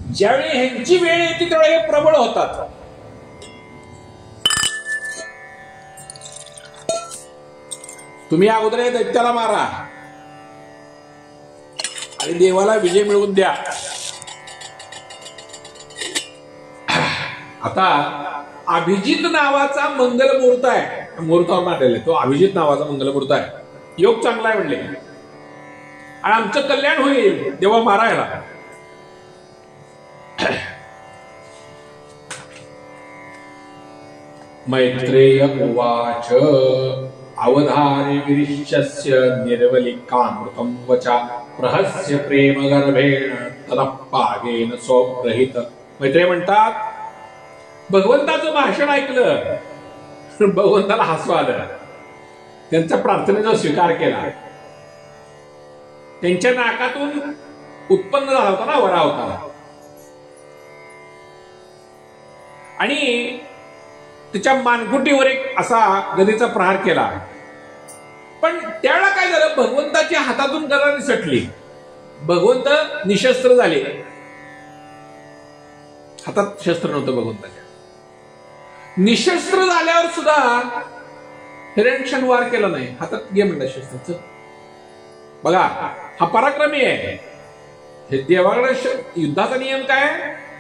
ज्यावेळी ह्यांची वेळ येते त्यावेळी हे प्रबळ होतात. तुम्ही अगोदर या दैत्याला मारा आणि देवाला विजय मिळवून द्या. आता अभिजित नावाचा मंगल मुहूर्त आहे, मुहूर्तावर मांडलेला आहे तो अभिजित नावाचा मंगल मुहूर्त आहे. योग चांगला आहे म्हणले आणि आमचं कल्याण होईल, देवा मारायला. मैत्रेय उवाच अवधारे विरिष्यस्य निर्वलिकामृतं वचा प्रहस्य प्रेम गर्भेण तदपागेन स्वग्रहित. मैत्रेय म्हणतात, भगवंताचं भाषण ऐकलं, भगवंताला हसू आलं, त्यांच्या प्रार्थनेचा स्वीकार केला. त्यांच्या नाकातून उत्पन्न झाला होता ना वरा होता आणि तिच्या मानगुटीवर एक असा गदेचा प्रहार केला. पण त्यावेळेला काय झालं, भगवंताच्या हातातून गदा निसटली, भगवंत निशस्त्र झाले. हातात शस्त्र नव्हतं भगवंताच्या. निशस्त्र झाल्यावर सुद्धा हिरण्यक्षण वार केला नाही, हातात घे म्हणलं शस्त्राचं. बघा हा पराक्रमी आहे. हे देवाकडे युद्धाचा नियम काय,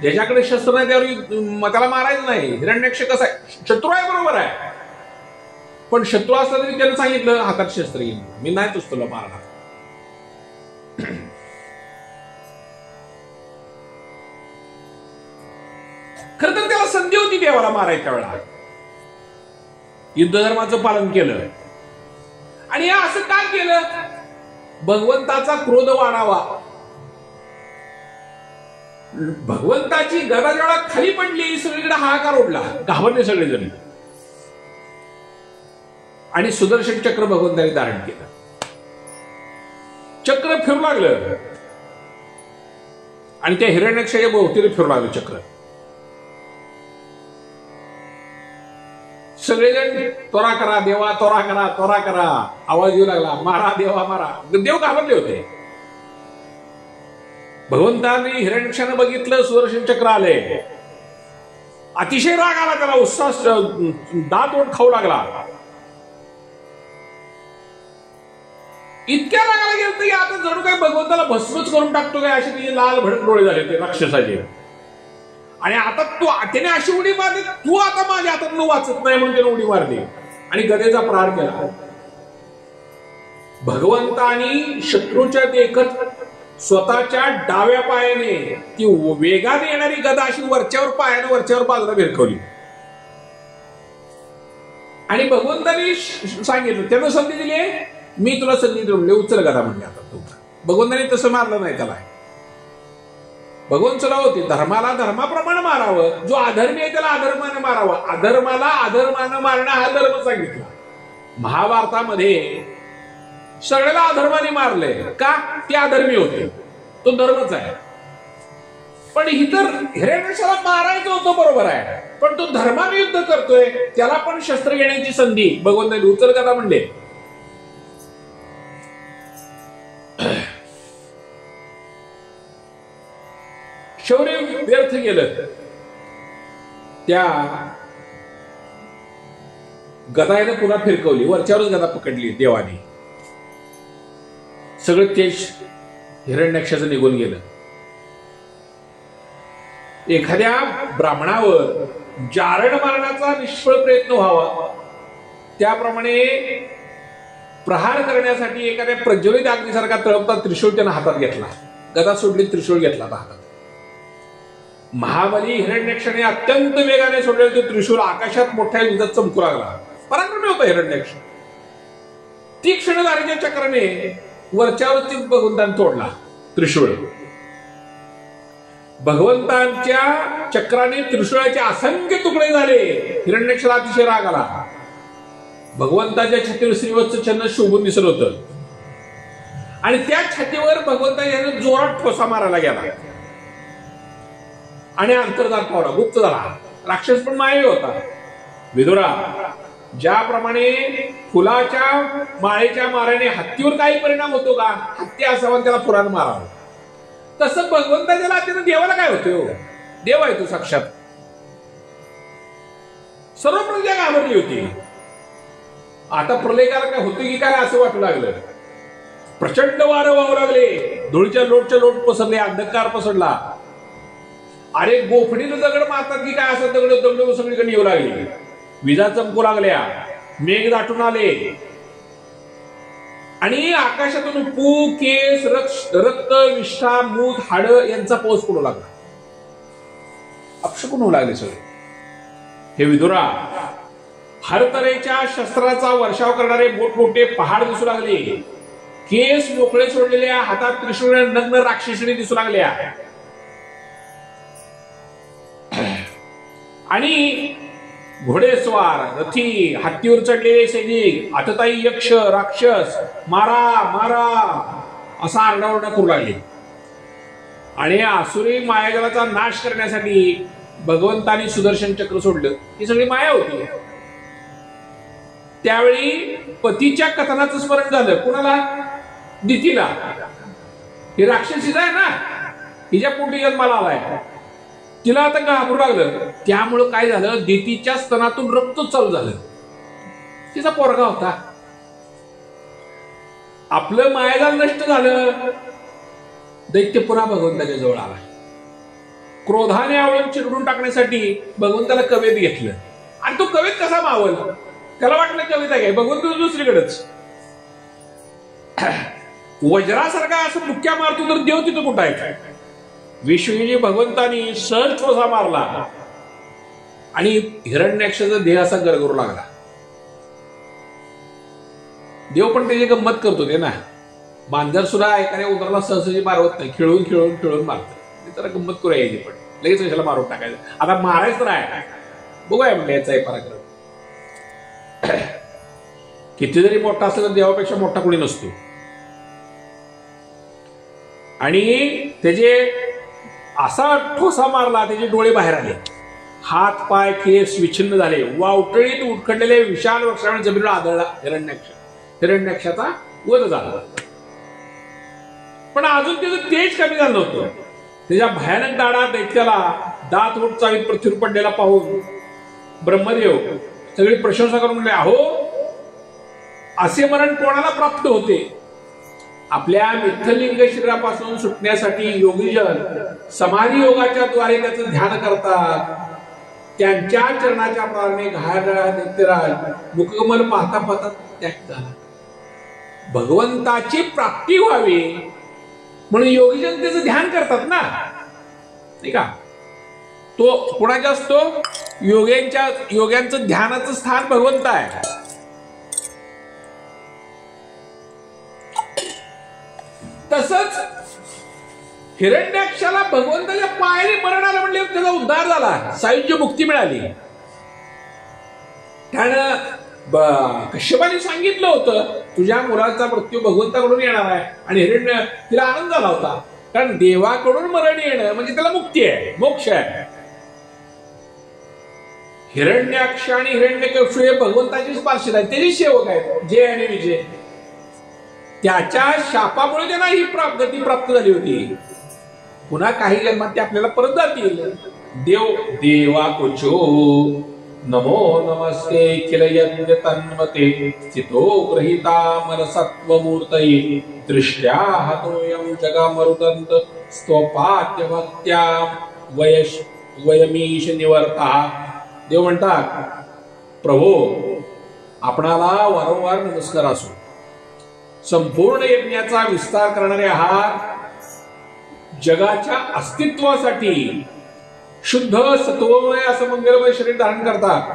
ज्याच्याकडे शस्त्र नाही त्यावर त्याला मारायचं नाही. हिरण्यक्ष कसा आहे, शत्रू आहे बरोबर आहे, पण शत्रू असला तरी त्यानं सांगितलं हातात शस्त्र घेऊन, मी नाही तुझ तुला मारणार. खर तर त्याला संधी होती देवाला मारायच्या वेळा. युद्ध धर्माचं पालन केलं आणि असं का केलं, भगवंताचा क्रोध वाढावा. भगवंताची गदा जेव्हा खाली पडली सगळीकडे हाहाकार उडला, घाबरले सगळेजण आणि सुदर्शन चक्र भगवंताने धारण केलं. चक्र फिरू लागलं आणि त्या हिरण्यक्षाच्या भोवतीने फिरू लागलं चक्र. सगळेजण त्वरा करा देवा, त्वरा करा, त्वरा करा, आवाज येऊ लागला, मारा देवा मारा. देव घाबरले होते. भगवंतांनी हिरण्यक्षाने बघितलं सुदर्शन चक्र आले, अतिशय राग आला त्याला, उत्साह दात ओठ खाऊ लागला. इतक्या रागाला गेलं की आता जणू काय भगवंताला भस्मच करून टाकतो काय, असे तिचे लाल भडक डोळे झाले ते राक्षसाचे. आणि आता तू त्याने अशी उडी मारली, तू आता माझ्या हातातून वाचत नाही म्हणून त्याने उडी मारली आणि गदेचा प्रहार केला. भगवंतानी शत्रूच्या देखत स्वतःच्या डाव्या पायाने ती वेगाने येणारी गदा अशी वरच्यावर पायाने वरच्यावर बाजूला भिरकवली आणि भगवंतानी सांगितलं, त्यानं संधी दिली, मी तुला संधी दिली, उचल गदा म्हणले आता तू. भगवंतानी तसं मारलं नाही त्याला. भगवंत चला होते, धर्माला धर्माप्रमाणे मारावं, जो अधर्मी आहे त्याला अधर्माने मारावं, अधर्माला अधर्मानं मारणं हा धर्म सांगितला. महाभारतामध्ये सगळ्याला अधर्माने मारले का, ते अधर्मी होते, तो धर्मच आहे. पण इतर हिरण्यक्षाला मारायचं होतं बरोबर आहे, पण तो धर्माने युद्ध करतोय, त्याला पण शस्त्र घेण्याची संधी भगवंताने उचल गदा म्हणले. शौर्य व्यर्थ गेलं. त्या गदाने पुन्हा फिरकवली, वरच्यावरच गदा पकडली देवाने. सगळं तेज हिरण्यक्षाचं निघून गेलं. एखाद्या ब्राह्मणावर जारण मारण्याचा निष्फळ प्रयत्न व्हावा त्याप्रमाणे प्रहार करण्यासाठी एखाद्या प्रज्वलित अग्नीसारखा तळपता त्रिशूळ त्यानं हातात घेतला. गदा सोडली, त्रिशूळ घेतला हातात. महाबली हिरण्यक्षाने अत्यंत वेगाने सोडलेलं ते त्रिशूळ आकाशात मोठ्या युद्धात चमकू लागला. पराक्रमी होता हिरण्यक्ष. तीक्ष्ण धारेच्या चक्राने वरच्यावरती भगवंताने तोडला त्रिशूळ. भगवंतांच्या चक्राने त्रिशूळाचे असंख्य तुकडे झाले. हिरण्यक्षाला अतिशय राग आला. भगवंताच्या छातीवर श्रीवत्स चिन्ह शोभून दिसत होतं आणि त्या छातीवर भगवंताने जोरात ठोसा मारायला गेला आणि अंतर्जात पावला, गुप्त झाला. राक्षस पण मायवी होता. विदुरा, ज्याप्रमाणे फुलाच्या माळेच्या माराने हत्तीवर काही परिणाम होतो का, हत्ती असावा त्याला पुराण मारावं, तसं भगवंताच्या लाटेनं देवाला काय होते हो? देव आहे तो साक्षात. सर्व प्रजा घाबरली होती. आता प्रलयकाला काय होते की काय असं वाटू लागलं. प्रचंड वारं वाहू लागले, धुळीच्या लोटच्या लोट पसरले, अंधकार पसरला. अरे गोफडीनं दगड मारतात की काय असं दगड दगड सगळीकडे येऊ लागली. विजा चमकू लागल्या, मेघ दाटून आले आणि आकाशातून पू केस रक्त विष्ठा मूत हाड यांचा पाऊस पडू लागला. अपशकुन होऊ लागले सगळे. हे विदुरा, हर तऱ्हेच्या शस्त्राचा वर्षाव करणारे मोठमोठे पहाड दिसू लागले. केस मोकळे सोडलेल्या, हातात त्रिशूळ नग्न राक्षसिणी दिसू लागल्या. आणि घोडेस्वार, रथी, हत्तीवर चढलेले सैनिक, आतताई यक्ष राक्षस मारा मारा असा आरडाओरडा करू लागले. आणि आसुरी मायाजालाचा नाश करण्यासाठी भगवंतानी सुदर्शन चक्र सोडलं. ही सगळी माया होती. त्यावेळी पतीच्या कथनाचं स्मरण झालं. कुणाला? दितीला. ही राक्षसीच आहे ना, हिच्या पोटी जन्माला आलाय. तिला आता घाबरू लागलं. त्यामुळं काय झालं, दितीच्या स्तनातून रक्त चालू झालं. तिचा पोरगा होता. आपलं मायाजाल नष्ट झालं. दैत्य पुन्हा भगवंताच्या जवळ आला. क्रोधाने आवळून चिरडून टाकण्यासाठी भगवंताला कवेत घेतलं. आणि तो कवेत कसा मावल? त्याला वाटलं कविता काय, भगवंत दुसरीकडेच. वज्रासारखा असं मुक्या मारतो तर देव तिथं कुठं आहे? विश्वजी भगवंतानी सहज ठोसा मारला आणि हिरण्याक्षाचा देह असा गरगरू लागला. देव पण त्याची गंमत करतो ते ना. मांजर सुद्धा एखाद्या उंदराला सहजी मारवत नाही, खेळून खेळून खेळून मारत. तर गंमत करू यायची, पण लगेच कशाला मारून टाकायचं. आता मारायचं तर आहे, बघूया म्हणलं याचा आहे पराक्रम. किती जरी मोठा असला तर देवापेक्षा मोठा कोणी नसतो. आणि त्याचे असा ठोसा मारला, त्याचे डोळे बाहेर आले, हात पाय केस विच्छिन्न झाले. वावटळीत उठखडलेले विशाल वृक्षाने जमिनीवर आदळला हिरण्याक्ष. हिरण्याक्षाचा वध झाला. पण अजून त्याचं तेज कमी झालं नव्हतं. त्याच्या भयानक दाढा दैत्याला दात ओठ चावीत पृथ्वीवर पडलेला पाहून ब्रह्मदेव सगळी प्रशंसा करून म्हणले, अहो असे मरण कोणाला प्राप्त होते? आपल्या मिथ्यलिंग शरीरापासून सुटण्यासाठी योगीजन समाधी योगाच्या द्वारे त्याचं ध्यान करतात. त्यांच्या चरणाच्या प्रारणे घायला दैत्यराज मुखकमल पाहता पाहता त्याग झाला. भगवंताची प्राप्ती व्हावी म्हणून योगीजन त्याचं ध्यान करतात ना, नाही का? तो कोणाचा असतो? योग्यांचं ध्यानाचं स्थान भगवंत आहे. तसंच हिरण्याक्षाला भगवंताच्या पायाने मरण आलं म्हणजे त्याचा उद्धार झाला, सायुज्य मुक्ती मिळाली. त्यानं कश्यपाने सांगितलं होतं तुझ्या मुलाचा मृत्यू भगवंताकडून येणार आहे. आणि हिरण्य तिला आनंद झाला होता, कारण देवाकडून मरण येणं म्हणजे त्याला मुक्ती आहे, मोक्ष आहे. हिरण्याक्ष आणि हिरण्यकश्यप हे भगवंताचीच पार्षद आहेत, त्याची सेवक आहेत, जय आणि विजय. त्याच्या शापामुळे त्यांना ही गती प्राप्त झाली होती. पुन्हा काही जन्मात ते आपल्याला परत जातील. देवा कुचो नमो नमस्ते किल यज्ञ तन्मते स्थितो गृहीता मनसत्वमूर्तये दृष्ट्या हतोयं जगमरुदन्त स्तोपाद्य भक्त्या वयमीश निवर्ता. देव म्हणतात, प्रभो आपणाला वारंवार नमस्कार असो. संपूर्ण यज्ञाचा विस्तार करणारे आहात. जगाच्या अस्तित्वासाठी शुद्ध सत्वमय असं मंगलमय शरीर धारण करतात.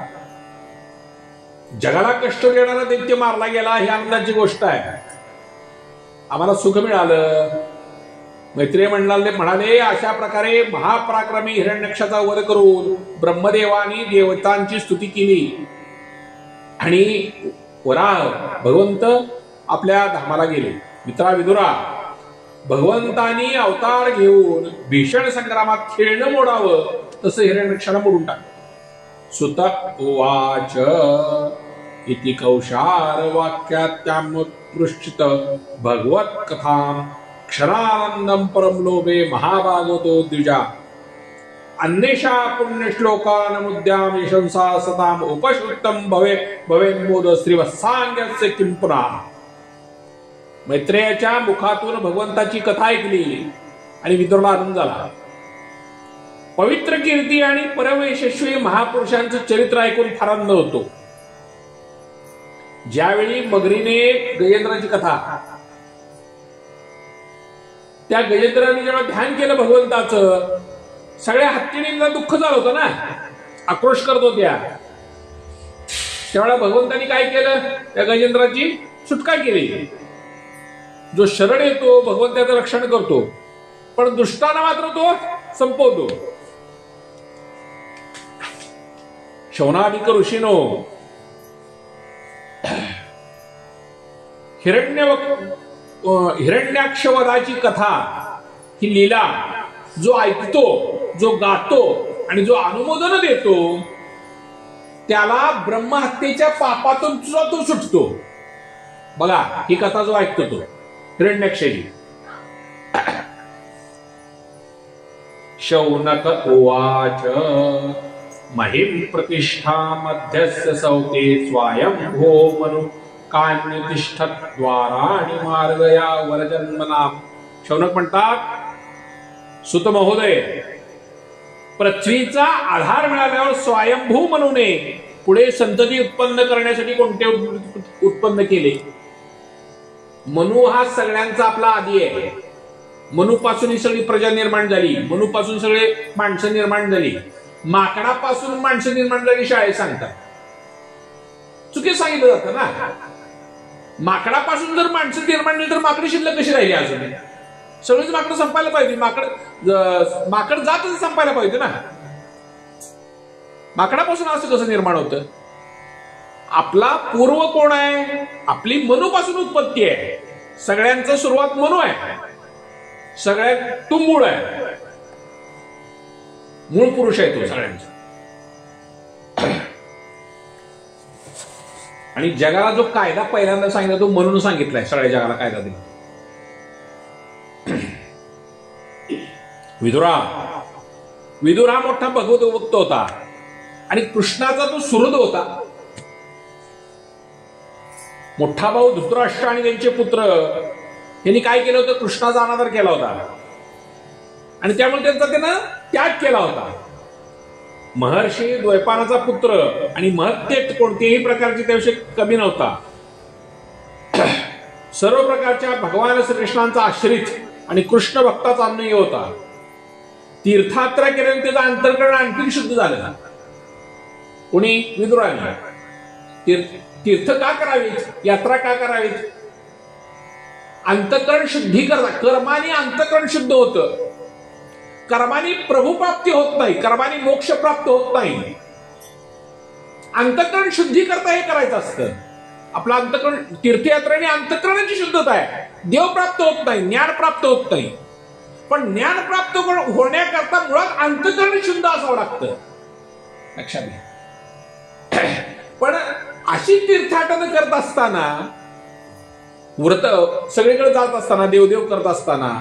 जगाला कष्ट देणारा दैत्य मारला गेला ही आनंदाची गोष्ट आहे. आम्हाला सुख मिळालं. मैत्रेय म्हणाले अशा प्रकारे महापराक्रमी हिरण्याक्षाचा वध करून ब्रह्मदेवानी देवतांची स्तुती केली आणि वराह भगवंत आपल्या धामाला गेले. मित्रा विदुरा, भगवंतानी अवतार घेऊन भीषण संग्रामात खेळणं मोडावं तसं हिरण्याक्षाला मोडून टाकलं. सुत उवाच इति कौशार वाक्यात्यामुत्पृष्ठित भगवत कथां क्षरानंदम परम लोभे महाभागवतो द्विजा अन्येषा पुण्यश्लोकानमुद्यामि शंसा सताम उपश्रुतम भवे भवेन्मोद श्रीवत्सांगस्य किं पुनः. मैत्रेयाच्या मुखातून भगवंताची कथा ऐकली आणि विदुराला आनंद झाला. पवित्र कीर्ती आणि परम यशस्वी महापुरुषांचं चरित्र ऐकून फार आनंद होतो. ज्यावेळी मगरीने गजेंद्राची कथा, त्या गजेंद्राने जेव्हा ध्यान केलं भगवंताचं, सगळ्या हत्तीणींना दुःख झालं होतं ना, आक्रोश करत होत्या. त्यावेळेला भगवंतानी काय केलं, त्या गजेंद्राची सुटका केली. जो शरण येतो भगवंताचं रक्षण करतो, पण दुष्टांना मात्र तो संपवतो. शौनादिक ऋषीनो हिरण्याक्षवधाची कथा ही लीला जो ऐकतो, जो गातो आणि जो अनुमोदन देतो, त्याला ब्रह्महत्येच्या पापातून सुद्धा तो सुटतो. बघा, ही कथा जो ऐकतो तो हिरण्याक्षची. शौनक उवाच महिम प्रतिष्ठा मध्यस्य सौते स्वायंभो मनु कान्यतिष्ठत द्वाराणि मार्गया वरजन्मनाम. शौनक म्हणतात, सुत महोदय, पृथ्वीचा आधार मिळाल्यावर स्वयंभू मनूने पुढे संतती उत्पन्न करण्यासाठी कोणते उत्पन्न केले. मनु हा सगळ्यांचा आपला आदी आहे. मनुपासून ही सगळी प्रजा निर्माण झाली, मनुपासून सगळे माणसं निर्माण झाली. माकडापासून माणसं निर्माण झाली शाळेत सांगतात. चुकी सांगितलं जातं ना. माकडापासून जर माणसं निर्माण झाली तर माकडी शिल्लक कशी राहिली अजून? सगळीच माकडं संपायला पाहिजे. माकड जातच संपायला पाहिजे ना. माकडापासून असं कसं निर्माण होतं? आपला पूर्व कोण आहे? आपली मनुपासून उत्पत्ती आहे. सगळ्यांचं सुरुवात मनु आहे. सगळ्यात तो मूळ आहे, मूळ पुरुष आहे तो सगळ्यांचा. आणि जगाला जो कायदा पहिल्यांदा सांगितला तो म्हणून सांगितलाय. सगळ्या जगाला कायदा दिला. विदुर हा मोठा भगवत भक्त होता आणि कृष्णाचा तो सुहृद होता. मोठा भाऊ धृतराष्ट्र आणि त्यांचे पुत्र यांनी काय केलं होतं? कृष्णाचा अनादर केला होता आणि त्यामुळे त्यांचा त्यानं त्याग केला होता. महर्षी द्वैपायनाचा पुत्र आणि महत्तेत कोणत्याही प्रकारची त्याविषयी कमी नव्हता. सर्व प्रकारच्या भगवान श्रीकृष्णांचा आश्रित आणि कृष्ण भक्ताचा अन्वयी होता. तीर्थयात्रा केल्याने त्याचं अंतर्करण आणखी शुद्ध झालं. कोणी? विदुराने. तीर्थ का करावीत? यात्रा का करावीत? अंतःकरण शुद्धी करता. कर्माने अंतःकरण शुद्ध होतं. कर्माने प्रभू प्राप्ती होत नाही, कर्माने मोक्ष प्राप्त होत नाही. अंतःकरण शुद्धी करता हे करायचं असतं. आपलं अंतःकरण, तीर्थयात्रेने अंतःकरणाची शुद्धता आहे. देव प्राप्त होत नाही, ज्ञान प्राप्त होत नाही. पण ज्ञान प्राप्त होण्याकरता मुळात अंतःकरण शुद्ध असावं लागतं. लक्षात घ्या. पण अशी तीर्थयात्रा करत असताना, व्रत सगळीकडे जात असताना, देवदेव करत असताना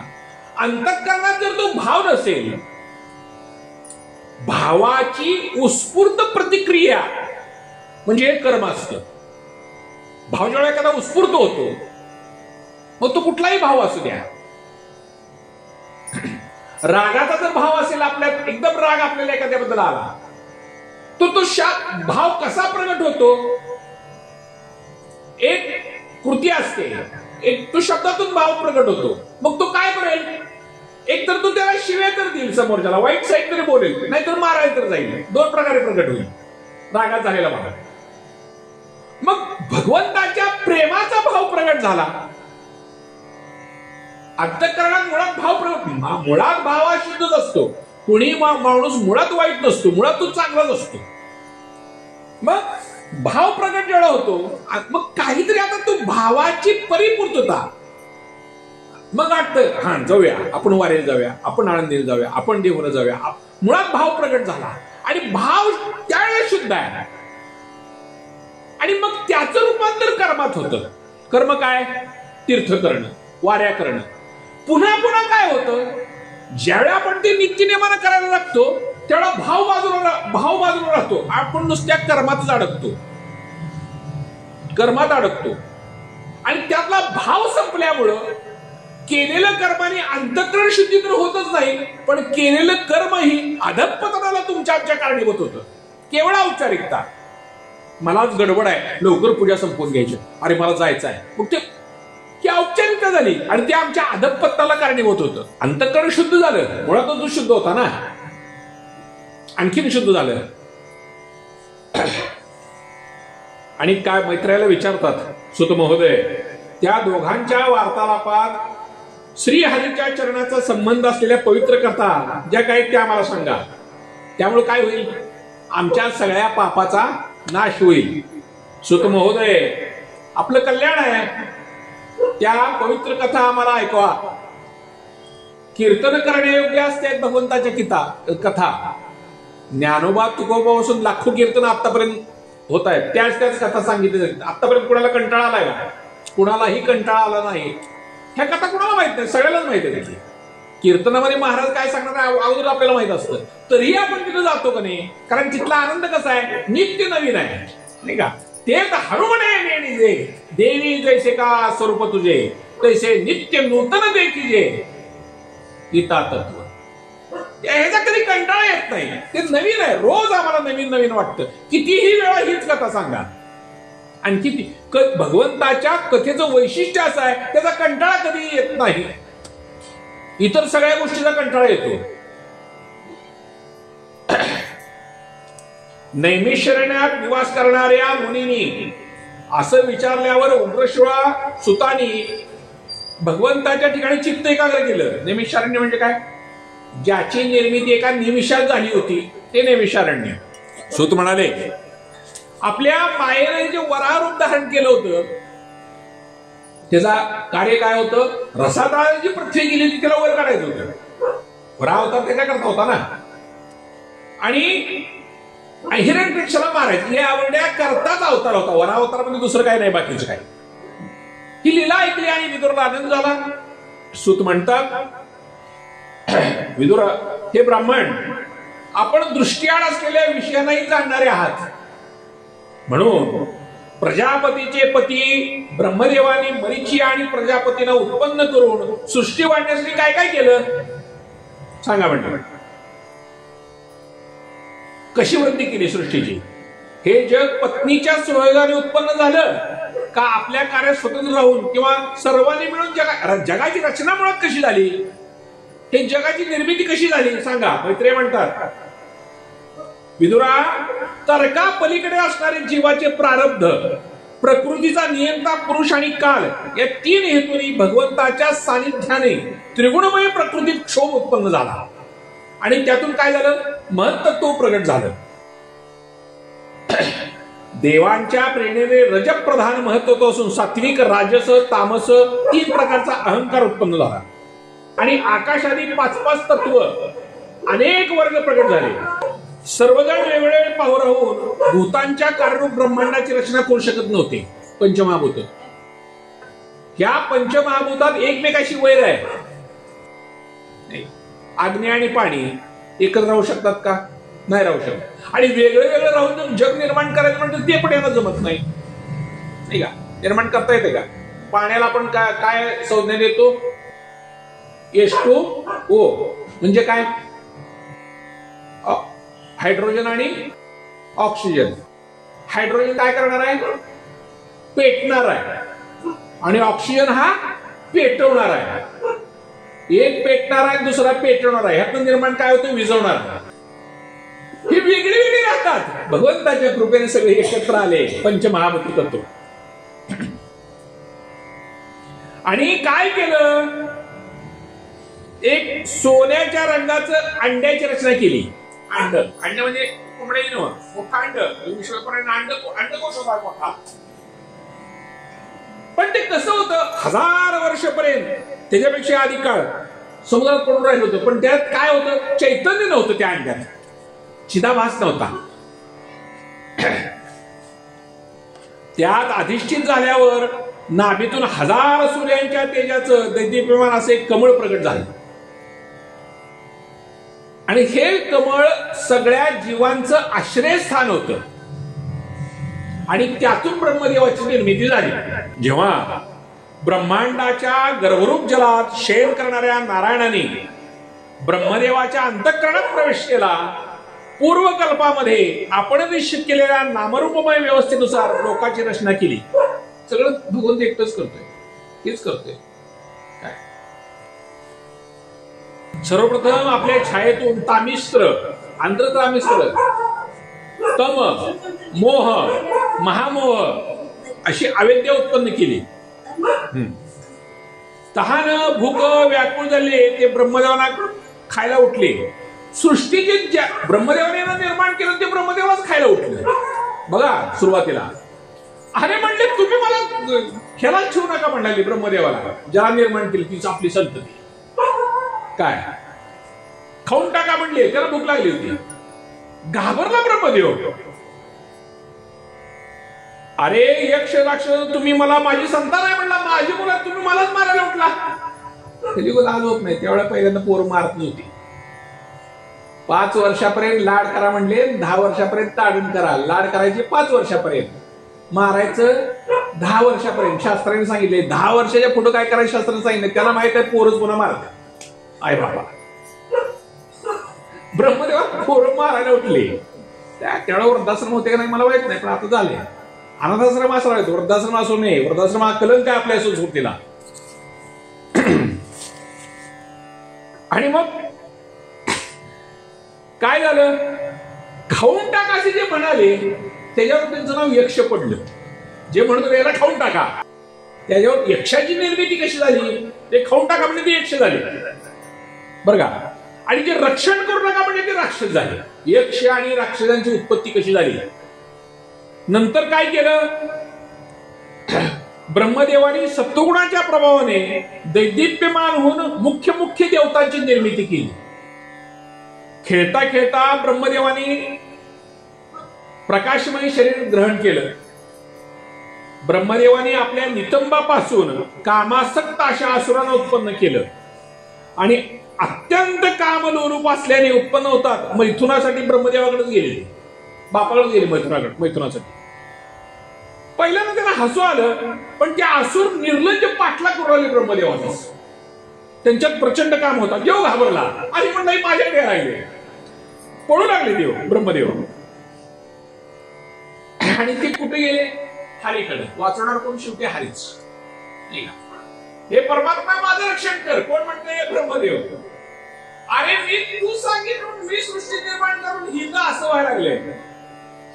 अंतःकरणात जर तो भाव नसेल, भावाची उत्स्फूर्त प्रतिक्रिया म्हणजे हे कर्म असतं. भाव जेव्हा एखादा उत्स्फूर्त होतो, मग तो कुठलाही भाव असू द्या. रागाचा जर भाव असेल, आपल्यात एकदम राग आपल्याला एखाद्याबद्दल आला, तो भाव कसा प्रगट होतो? एक कृती असते, एक तो शब्दातून भाव प्रगट होतो. मग तो काय करेल? एक तर तो त्याला शिव्या तर देईल, समोरच्याला वाईट साईड तरी बोलेल, नाहीतर मारायला तर जाईल. दोन प्रकारे प्रगट होईल रागात झालेला भाव. मग भगवंताच्या प्रेमाचा भाव प्रगट झाला. अंतःकरणात मुळात भाव प्रगट, मुळात भाव हा शुद्धच असतो. कुणी माणूस मुळात वाईट नसतो, मुळात तो चांगलाच असतो. मग भाव प्रगट जेवढा होतो, मग काहीतरी आता तो भावाची परिपूर्तता. मग वाटतं, हा जाऊया, आपण वारेला जाऊया, आपण आळंदीला जाऊया, आपण देवाला जाऊया. मुळात भाव प्रगट झाला आणि भाव त्यावेळेस शुद्ध आहे. आणि मग त्याचं रूपांतर कर्मात होतं. कर्म काय? तीर्थ करणं, वाऱ्या करणं. पुन्हा पुन्हा काय होतं, ज्यावेळी आपण ते नित्यनेमानं करायला लागतो त्यावेळेला भाव बाजूला राहतो. आपण नुसत्या कर्मातच अडकतो, आणि त्यातला भाव संपल्यामुळं केलेलं कर्माने अंतःकरण शुद्धी तर होतच नाही, पण केलेलं कर्म ही अधःपतनाला तुमच्या आमच्या कारणीभूत होतं. केवळ औपचारिकता, मलाच गडबड आहे, लवकर पूजा संपवून घ्यायची, अरे मला जायचं आहे, मग ते औपचारिकता झाली आणि ते आमच्या अधःपतनाला कारणीभूत होतं. अंतःकरण शुद्ध झालं, मुळातच तो शुद्ध होता ना, आणखीन शुद्ध झालं. आणि काय मैत्र्याला विचारतात, सुत महोदय, त्या दोघांच्या वार्तालापात श्रीहरीच्या चरणाचा संबंध असलेल्या पवित्र कथा ज्या काही त्या आम्हाला सांगा. त्यामुळे काय होईल, आमच्या सगळ्या पापाचा नाश होईल. सुत महोदय, आपलं कल्याण आहे, त्या पवित्र कथा आम्हाला ऐकवा. कीर्तन करण्यायोग्य असते भगवंताच्या कथा. ज्ञानोबा तुकोबापासून लाखो कीर्तन आतापर्यंत होत आहेत, त्याच कथा सांगितल्या. आतापर्यंत कुणाला कंटाळा आलाय का? कुणालाही कंटाळा आला नाही. ह्या कथा कुणाला माहित नाही, सगळ्यालाच माहित आहे त्याची. कीर्तनामध्ये महाराज काय सांगणार अगोदर आपल्याला माहित असतं, तरीही आपण तिथे जातो का नाही, कारण तिथला आनंद कसा आहे, नित्य नवीन आहे, नाही का. ते हनुमने देवी जैसे का स्वरूप तुझे, तैसे नित्य नूतन देखीजे गीता तत्व. ह्याचा कधी कंटाळा येत नाही, ते नवीन आहे, रोज आम्हाला नवीन नवीन वाटतं. कितीही वेळा हीच कथा सांगा. आणखी भगवंताच्या कथेचं वैशिष्ट्य असं आहे, त्याचा कंटाळा कधी येत नाही. इतर सगळ्या गोष्टीचा कंटाळा येतो. नैमिषारण्यात निवास करणाऱ्या मुनींनी असं विचारल्यावर उग्रश्वा सुतानी भगवंताच्या ठिकाणी चित्त एकाग्र केलं. नैमिषारण्य म्हणजे काय, ज्याची निर्मिती एका निमिषात झाली होती ते नैमिषारण्य. सुत म्हणाले, आपल्या मायेने जे वराह रूप धारण केलं होतं त्याचा कार्य काय होतं, रसातळाची पृथ्वी गेली होती त्याला वर काढायचं होतं. वराह अवतार त्याच्याकरता होता ना, आणि हिरण्यकश्यपाला मारायचं या आवडण्या करताच अवतार होता. वराह अवतार म्हणजे दुसरं काय नाही, बाकीचं काय. ही लीला ऐकली आणि विदुराला आनंद झाला. सूत म्हणतात, विदुर, हे ब्राह्मण, आपण दृष्टीआड असलेल्या विषयांनाही जाणणारे आहात, म्हणून प्रजापतीचे पती ब्रह्मदेवाने मरीची आणि प्रजापतीला उत्पन्न करून सृष्टी वाढण्यासाठी काय काय केलं सांगा. म्हणलं कशी वृद्धी केली सृष्टीची. हे जग पत्नीच्या सहयोगाने उत्पन्न झालं का आपल्या कार्यात स्वतंत्र राहून किंवा सर्वांनी मिळून जगाची रचना मुळात कशी झाली, हे जगाची निर्मिती कशी झाली सांगा. मैत्रेय म्हणतात, विदुरा, तर्का पलीकडे असणारे जीवाचे प्रारब्ध, प्रकृतीचा नियंता पुरुष आणि काल या तीन हेतूंनी भगवंताच्या सानिध्याने त्रिगुणमय प्रकृतीत क्षोभ उत्पन्न झाला आणि त्यातून काय झालं, महत्त्व प्रगट झालं. देवांच्या प्रेरणेने रजप्रधान महत्त्व असून सात्विक, राजस, तामस तीन प्रकारचा अहंकार उत्पन्न झाला आणि आकाशादी 5-5 तत्व अनेक वर्ग प्रगट झाले. सर्वजण वेगवेगळे पाहू राहून भूतांच्या कार्यरूप ब्रह्मांडाची रचना करू शकत नव्हते. पंचमहाभूत, या पंचमहाभूतात एकमेकाशी वैर आहे. अग्नी आणि पाणी एकत्र राहू शकतात का, नाही राहू शकत. आणि वेगळे वेगळे राहून जग निर्माण करायचं म्हणजे ते पण यांना जमत नाही, नाही का. निर्माण करता येते का. पाण्याला आपण काय संज्ञा देतो, H2O म्हणजे काय, हायड्रोजन आणि ऑक्सिजन. हायड्रोजन काय करणार आहे, पेटणार आहे, आणि ऑक्सिजन हा पेटवणार आहे. एक पेटणार आहे, दुसरा पेटवणार आहे. ह्यातून निर्माण काय होतं, विझवणार. ही वेगळी वेगळी राहतात. भगवंताच्या कृपेने सगळे एकत्र आले, पंचमहाभूत करतो. आणि काय केलं, एक सोन्याच्या रंगाचं अंड्याची रचना केली. अंड म्हणजे कोंबड्या नव्हतं, मोठा अंड, अंडकोश होता मोठा. पण ते कसं होतं, 1000 वर्षपर्यंत त्याच्यापेक्षा अधिक काळ समुद्रात पडून राहिलं होतं. पण त्यात काय होतं, चैतन्य नव्हतं त्या अंड्यात, चिदाभास नव्हता. त्यात अधिष्ठित झाल्यावर नाभीतून हजार सूर्यांच्या तेजाचं दैदीप्यमान असं एक कमळ प्रगट झालं. आणि हे कमळ सगळ्या जीवांचं आश्रयस्थान होतं. आणि त्यातून ब्रह्मदेवाची निर्मिती झाली. जेव्हा ब्रह्मांडाच्या गर्भरूप जलात शयन करणाऱ्या नारायणाने ब्रह्मदेवाच्या अंतःकरणात प्रवेश केला, पूर्वकल्पामध्ये आपण निश्चित केलेल्या नामरूपमय व्यवस्थेनुसार लोकांची रचना केली. सगळं भगवंत एकटंच करतोय, हेच करतोय. काय सर्वप्रथम आपल्या छायेतून तामिस्त्र, आंध्रतामिस्त्र, तम, मोह, महामोह अशी अविद्या उत्पन्न केली. तहान भूक व्याकुळ झाले ते ब्रह्मदेवांना खायला उठले. सृष्टीचे ब्रह्मदेवाने निर्माण केलं ते ब्रह्मदेवाच खायला उठले. बघा सुरुवातीला अरे म्हणले तुम्ही मला ह्याला ठेवू नका म्हणाली ब्रह्मदेवाला, ज्याला निर्माण केली तीच आपली संतती. काय खाऊन टाका म्हणले, त्याला भूक लागली होती. घाबरला ब्रह्मदेव. अरे यक्ष राक्षस तुम्ही मला माझी संतान आहे म्हणला, माझी मुलं तुम्ही मलाच मारायला उठला. कधी लाज होत नाही. त्यावेळेला पहिल्यांदा पोरं मारत होती. 5 वर्षापर्यंत लाड करा म्हणले, 10 वर्षापर्यंत ताडून करा. लाड करायचे 5 वर्षापर्यंत, मारायचं 10 वर्षापर्यंत. शास्त्राने सांगितले 10 वर्षाच्या पुढे काय करायचं शास्त्राने सांगितलं. त्याला माहित आहे पोरच पुन्हा मारतात. आई बाबा ब्रह्मदेवा पोरं मारायला उठले. त्यावेळेला वृद्धाश्रम होते का नाही मला माहित नाही, पण आता झाले. अनाथाश्रम असं राहतो, वृद्धाश्रम असू नये. वृद्धाश्रम हा कलंक आहे आपल्या संस्कृतीला. आणि मग काय झालं, खाऊन टाका असे जे म्हणाले त्याच्यावर त्यांचं नाव यक्ष पडलं. जे म्हणतो याला खाऊन टाका, त्याच्यावर यक्षाची निर्मिती कशी झाली, ते खाऊन टाका म्हणजे ते यक्ष झाले बरं का. आणि जे रक्षण करू नका म्हणजे ते राक्षस झाले. यक्ष आणि राक्षसांची उत्पत्ती कशी झाली. नंतर काय केलं, ब्रह्मदेवानी सत्वगुणाच्या प्रभावाने दैदिप्यमान होऊन मुख्य मुख्य देवतांची निर्मिती केली. खेळता खेळता ब्रह्मदेवानी प्रकाशमय शरीर ग्रहण केलं. ब्रह्मदेवानी आपल्या नितंबापासून कामासक्त अशा असुरांना उत्पन्न केलं. आणि अत्यंत कामलोलूप असल्याने उत्पन्न होतात मैथुनासाठी ब्रह्मदेवाकडेच गेले, बापाकडेच गेले मैथुनासाठी. पहिल्यांदा त्याला हसू आलं, पण त्या असुर निर्लज्ज पाठला करू लागले ब्रह्मदेवाने. त्यांच्यात प्रचंड काम होता. देव घाबरला आणि म्हणला माझ्याकडे राहिले, पळू लागले देव ब्रह्मदेव. आणि ते कुठे गेले, हरीकडे. वाचवणार कोण, शेवटी हरीच. हे परमात्मा माझं रक्षण कर. कोण म्हणते, ब्रह्मदेव. अरे मी तू सांगितलं मी सृष्टी निर्माण करून ही ना असं व्हायला लागले,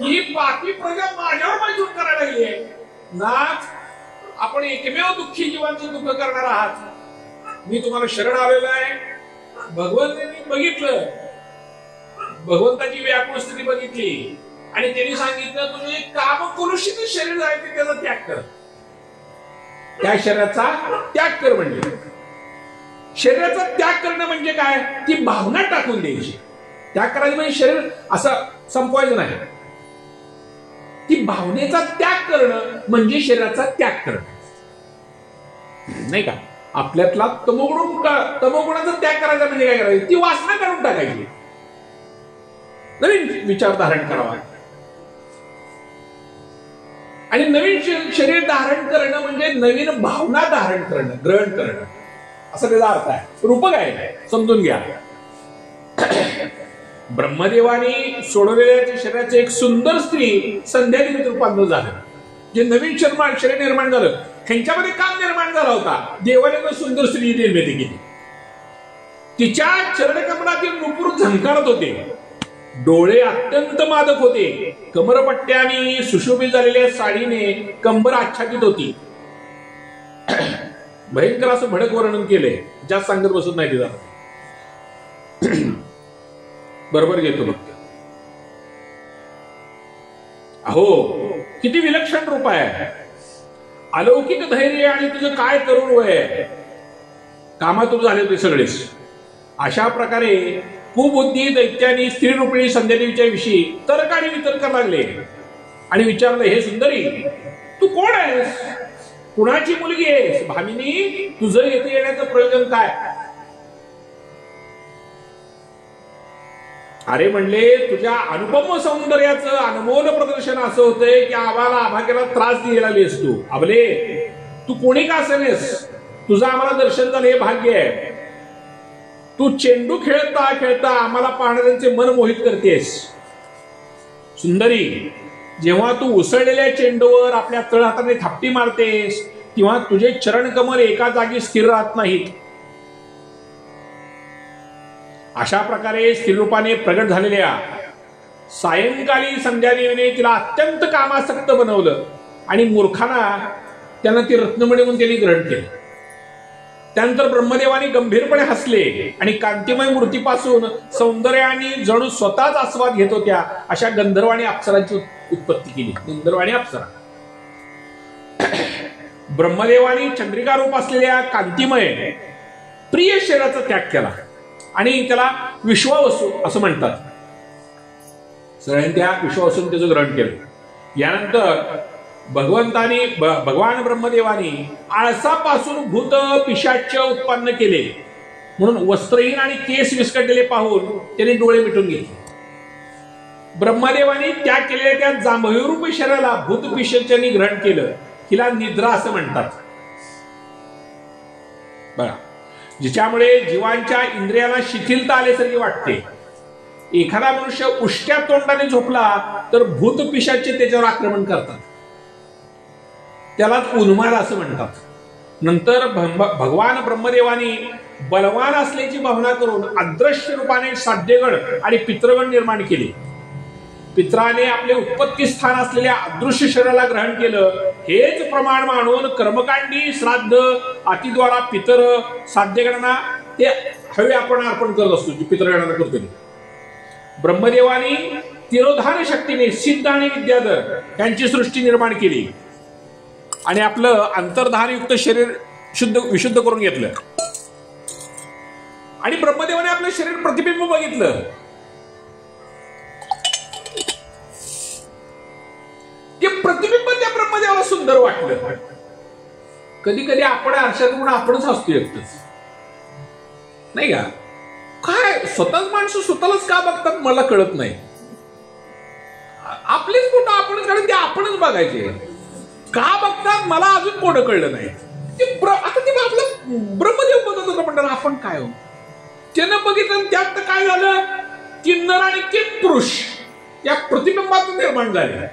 ही बाकी प्रजा माझ्यावर मजबूर करायला लागली आहे ना. आपण एकमेव दुःखी जीवांचं दुःख करणार आहात. मी तुम्हाला शरण आलेलो आहे. भगवंतांनी बघितलं, भगवंताची व्याकुळ स्थिती बघितली आणि त्यांनी सांगितलं तुझे काम कलुषित शरीर आहे ते त्याचा त्याग कर. त्या शरीराचा त्याग कर. म्हणजे शरीराचा त्याग करणं म्हणजे काय, ती भावना टाकून द्यायची. त्याग करायचं म्हणजे शरीर असं संपवायचं नाही. ती भावनेचा त्याग करणं म्हणजे शरीराचा त्याग करणं, नाही का. आपल्यातला तमोगुणाचा त्याग करायचा म्हणजे काय करायचं, ती वासना काढून टाकायची, नवीन विचार धारण करावा. आणि नवीन शरीर धारण करणं म्हणजे नवीन भावना धारण करणं, ग्रहण करणं, असा त्याचा अर्थ आहे. रूपक आहे, समजून घ्या. ब्रह्मदेवानी सोडवलेल्या शरीराचे एक सुंदर स्त्री संध्यादेवीत रूपांतर झालं. जे नवीन शरीर निर्माण झालं ह्यांच्यामध्ये काम निर्माण झाला होता. देवाने सुंदर स्त्री निर्मिती केली. तिच्या चरणकमलातील नुपूर झंकारत होते. डोळे अत्यंत मादक होते. कमरपट्ट्याने सुशोभित झालेल्या साडीने कंबर आच्छादित होती. भयंकर असं भडक वर्णन केलंय, जास्त सांगत बसत नाही तिला. बरोबर घेतो मग. अहो किती विलक्षण रूप आहे, अलौकिक धैर्य आणि तुझं काय तरुण वय आहे. कामातून झाले होते सगळेच. अशा प्रकारे कुबुद्धी दैत्यानी स्त्री रूपिणी संध्यादेवीच्या विषयी तर्क आणि वितर्क लागले आणि विचारले, हे सुंदरी तू कोण आहेस, कुणाची मुलगी आहेस भामिनी, तुझं येथे येण्याचं प्रयोजन काय? अरे म्हणले, तुझ्या अनुपम सौंदर्याचं अनमोल प्रदर्शन असं होतंय की आम्हाला आभाग्याला त्रास द्यायला लागलीस तू. अबले, तू कोणी का असेनेस, तुझं आम्हाला दर्शन झालं हे भाग्य आहे. तू चेंडू खेळता खेळता आम्हाला पाहणाऱ्यांचे मन मोहित करतेस. सुंदरी, जेव्हा तू उसळलेल्या चेंडूवर आपल्या तळहाताने थापटी मारतेस तेव्हा तुझे चरणकमल एका जागी स्थिर राहत नाहीत. अशा प्रकारे स्थिर रूपाने प्रगट झालेल्या सायंकाळी संध्यादेवीने तिला अत्यंत कामासक्त बनवलं आणि मूर्खांना त्यांना ती रत्नमणी म्हणून त्यांनी ग्रहण केलं. त्यानंतर ब्रह्मदेवाने गंभीरपणे हसले आणि कांतिमय मूर्तीपासून सौंदर्याने जणू स्वतःच आस्वाद घेत होत्या अशा गंधर्व आणि अप्सरांची उत्पत्ती केली. गंधर्व आणि अप्सरा. ब्रह्मदेवाने चंद्रिका रूप असलेल्या कांतिमय प्रिय शरीराचा त्याग केला आणि त्याला विश्वावसू असं म्हणतात. सगळ्यांनी त्या विश्वावसून त्याचं ग्रहण केलं. यानंतर भगवान ब्रह्मदेवानी आळसापासून भूत पिशाच्य उत्पन्न केले म्हणून वस्त्रहीन आणि केस विस्कटलेले पाहून त्याने डोळे मिटून घेतले. ब्रह्मदेवानी त्या केलेल्या त्या जांभळीरूपी शरीराला भूत पिशाच्यांनी ग्रहण केलं. हिला निद्रा असं म्हणतात. बघा, जिच्यामुळे जीवांच्या इंद्रियाला शिथिलता आल्यासारखी वाटते. एखादा मनुष्य उष्ट्या तोंडाने झोपला तर भूत पिशाच्य त्याच्यावर आक्रमण करतात. त्यालाच उन्माद असं म्हणतात. नंतर भगवान ब्रह्मदेवानी बलवान असल्याची भावना करून अदृश्य रूपाने साध्यगण आणि पितृगण निर्माण केले. पित्राने आपले उत्पत्ती स्थान असलेल्या अदृश्य शरीराला ग्रहण केलं. हेच प्रमाण मानून कर्मकांडी श्राद्ध अतिद्वारा पितर साध्यगणांना ते हवे आपण अर्पण करत असतो, जे पितृगणांना करतो. ब्रह्मदेवानी तिरोधान शक्तीने सिद्ध आणि विद्याधर यांची सृष्टी निर्माण केली आणि आपलं अंतर्धानयुक्त शरीर विशुद्ध करून घेतलं. आणि ब्रह्मदेवाने आपलं शरीर प्रतिबिंब बघितलं. ते प्रतिबिंब त्या ब्रह्मदेवाला सुंदर वाटलं. कधी कधी आपण आरशात म्हणून आपणच हसतो एकटंच, नाही का? काय स्वतःच माणसं स्वतःलाच का बघतात मला कळत नाही. आपलेच फोटो आपणच काढून ते आपणच बघायचे. का बघतात मला अजून कोणं कळलं नाही. आता ते आपलं ब्रह्मदेव बघत होतं म्हणतात आपण काय हो त्यानं बघितलं. त्यात काय झालं, किन्नर आणि किंपुरुष या प्रतिबिंबातून निर्माण झाले.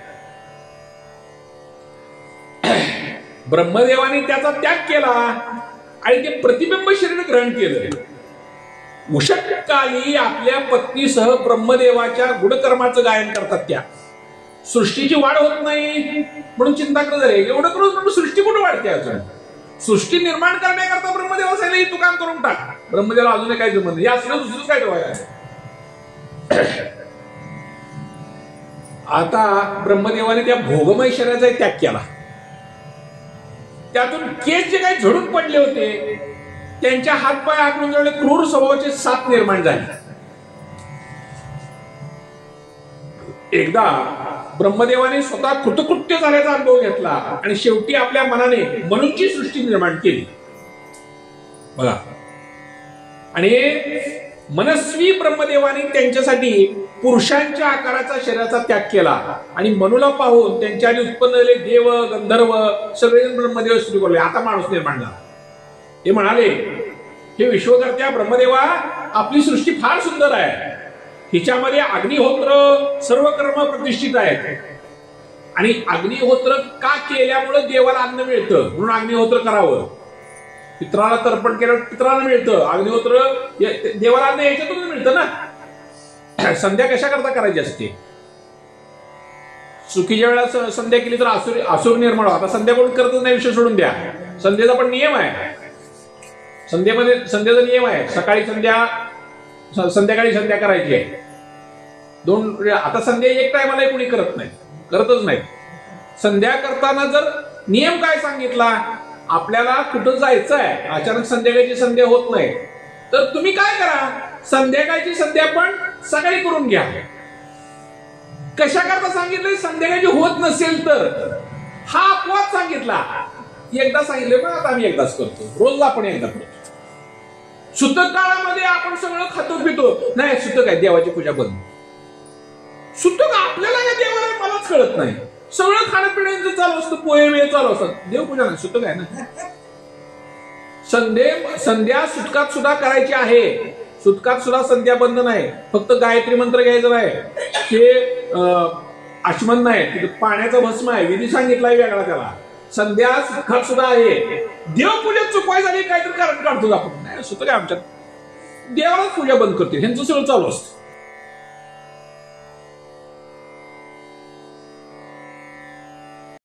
ब्रह्मदेवाने त्याचा त्याग केला आणि ते प्रतिबिंब शरीर ग्रहण केलं. उषटकाली आपल्या पत्नीसह ब्रह्मदेवाच्या गुणकर्माचं गायन करतात. त्या सृष्टीची वाढ होत नाही म्हणून चिंता करत आहे. एवढं करून सृष्टी कुठं वाढते? अजून सृष्टी निर्माण करण्याकरता ब्रह्मदेवा सांगितलं तू काम करून टाक. ब्रह्मदेवाला अजून काय जमत नाही. असलं दुसरंच काय ठेवायला. आता ब्रह्मदेवाने त्या भोगमय शरीराचा त्याग केला. त्यातून केस जे काही झडून पडले होते त्यांच्या हातपाय आकडून जळले. क्रूर स्वभावाचे साप निर्माण झाले. एकदा ब्रह्मदेवाने स्वतः कृतकृत्य झाल्याचा अनुभव घेतला आणि शेवटी आपल्या मनाने मनुची सृष्टी निर्माण केली. बघा, आणि मनस्वी ब्रह्मदेवाने त्यांच्यासाठी पुरुषांच्या आकाराचा शरीराचा त्याग केला आणि मनुला पाहून त्यांच्या उत्पन्न झाले देव गंधर्व सगळे ब्रह्मदेव सुरू करले. आता माणूस निर्माण झाला. ते म्हणाले, हे विश्वकर्त्या ब्रह्मदेवा, आपली सृष्टी फार सुंदर आहे. हिच्यामध्ये अग्निहोत्र सर्व कर्म प्रतिष्ठित आहेत आणि अग्निहोत्र का केल्यामुळे देवाला अन्न मिळतं म्हणून अग्निहोत्र करावं. पित्राला तर्पण केलं पित्राला मिळतं. अग्निहोत्र देवाला अन्न याच्यातून मिळतं ना. संध्या कशा करता करायची असते? चुकीच्या वेळा संध्या केली तर असुर निर्माण. आता संध्या कोण करतच नाही, विषय सोडून द्या. संध्येचा पण नियम आहे. संध्याचा नियम आहे, सकाळी संध्या संध्याकाळी संध्या करायची आहे. दोन. आता संध्या एक टायमाला कोणी करतच नाही. संध्या करताना जर नियम काय सांगितला, आपल्याला कुठं जायचं आहे, अचानक संध्याकाळची संध्या होत नाही, तर तुम्ही काय करा, संध्याकाळची संध्या पण सकाळी करून घ्या. कशा करता सांगितलंय? संध्याकाळची होत नसेल तर हा अपवाद सांगितला. एकदा सांगितलं ना, आता आम्ही एकदाच करतो, रोज आपण एकदा करतो. सुतक काळामध्ये आपण सगळं खातो पितो. नाही, सुतक आहे, देवाची पूजा बंद. सुतक आपल्याला या देवाला मलाच कळत नाही. सगळं खाण्यापिण्याचं चालू असतं, पोहे बिहे चालू असतात, देवपूजा नाही, सुतक आहे ना. संध्या सुतकात सुद्धा करायची आहे. सुतकात सुद्धा संध्या बंद नाही. फक्त गायत्री मंत्र घ्यायचं नाही, ते आचमन नाही, तिथे पाण्याचा भस्म आहे, विधी सांगितलाय वेगळा त्याला. संध्या सुतकात सुद्धा आहे. देवपूजा चुकवाय झाली काहीतरी कारण काढतो आपण. नाही, सुतक आहे आमच्यात, देवालाच पूजा बंद करते, ह्यांचं सगळं चालू असतं.